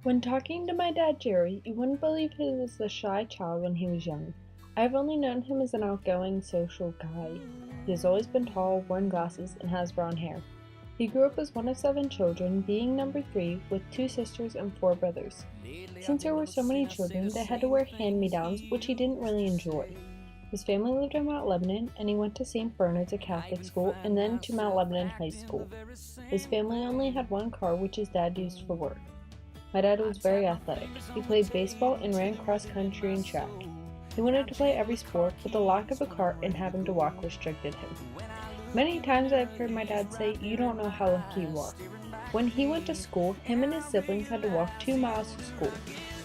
When talking to my dad Jerry, you wouldn't believe he was a shy child when he was young. I've only known him as an outgoing, social guy. He has always been tall, worn glasses, and has brown hair. He grew up as one of 7 children, being number 3, with 2 sisters and 4 brothers. Since there were so many children, they had to wear hand-me-downs, which he didn't really enjoy. His family lived in Mount Lebanon, and he went to St. Bernard's, a Catholic school, and then to Mount Lebanon High School. His family only had one car, which his dad used for work. My dad was very athletic. He played baseball and ran cross country and track. He wanted to play every sport, but the lack of a car and having to walk restricted him. Many times I've heard my dad say, "You don't know how lucky you are." When he went to school, him and his siblings had to walk 2 miles to school.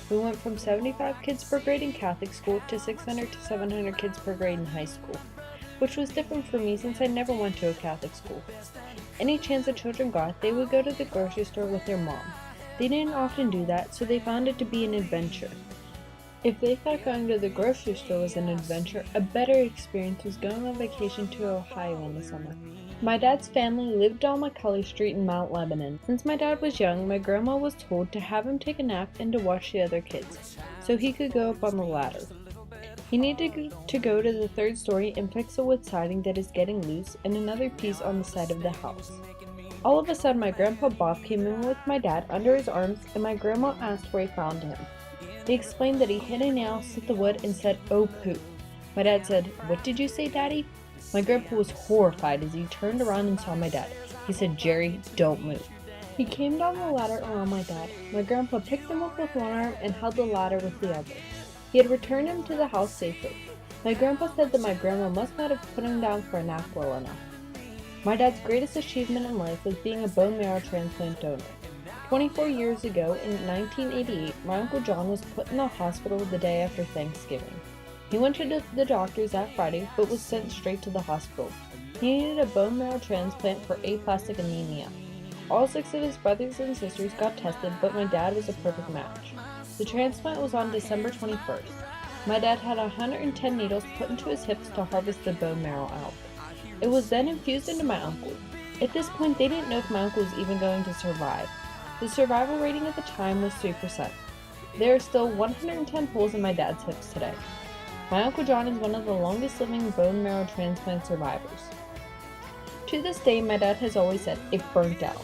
We went from 75 kids per grade in Catholic school to 600 to 700 kids per grade in high school, which was different for me since I never went to a Catholic school. Any chance the children got, they would go to the grocery store with their mom. They didn't often do that, so they found it to be an adventure. If they thought going to the grocery store was an adventure, a better experience was going on vacation to Ohio in the summer. My dad's family lived on McCully Street in Mount Lebanon. Since my dad was young, my grandma was told to have him take a nap and to watch the other kids, so he could go up on the ladder. He needed to go to the 3rd story and fix a wood siding that is getting loose and another piece on the side of the house. All of a sudden, my grandpa Bob came in with my dad under his arms, and my grandma asked where he found him. He explained that he hit a nail, slit the wood, and said, "Oh poop." My dad said, "What did you say, Daddy?" My grandpa was horrified as he turned around and saw my dad. He said, "Jerry, don't move." He came down the ladder around my dad. My grandpa picked him up with one arm and held the ladder with the other. He had returned him to the house safely. My grandpa said that my grandma must not have put him down for a nap well enough. My dad's greatest achievement in life was being a bone marrow transplant donor. 24 years ago, in 1988, my Uncle John was put in the hospital the day after Thanksgiving. He went to the doctors that Friday, but was sent straight to the hospital. He needed a bone marrow transplant for aplastic anemia. All 6 of his brothers and sisters got tested, but my dad was a perfect match. The transplant was on December 21st. My dad had 110 needles put into his hips to harvest the bone marrow out. It was then infused into my uncle. At this point, they didn't know if my uncle was even going to survive. The survival rating at the time was 3%. There are still 110 holes in my dad's hips today. My Uncle John is one of the longest living bone marrow transplant survivors. To this day, my dad has always said, "It burnt out."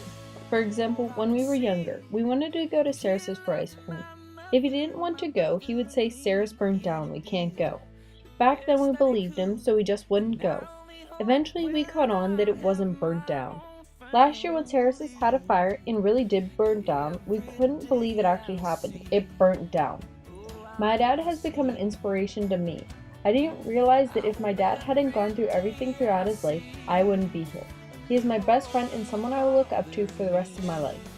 For example, when we were younger, we wanted to go to Sarah's for ice cream. If he didn't want to go, he would say, "Sarah's burnt down, we can't go." Back then we believed him, so we just wouldn't go. Eventually we caught on that it wasn't burnt down. Last year when Sarah's had a fire and really did burn down, we couldn't believe it actually happened. It burnt down. My dad has become an inspiration to me. I didn't realize that if my dad hadn't gone through everything throughout his life, I wouldn't be here. He is my best friend and someone I will look up to for the rest of my life.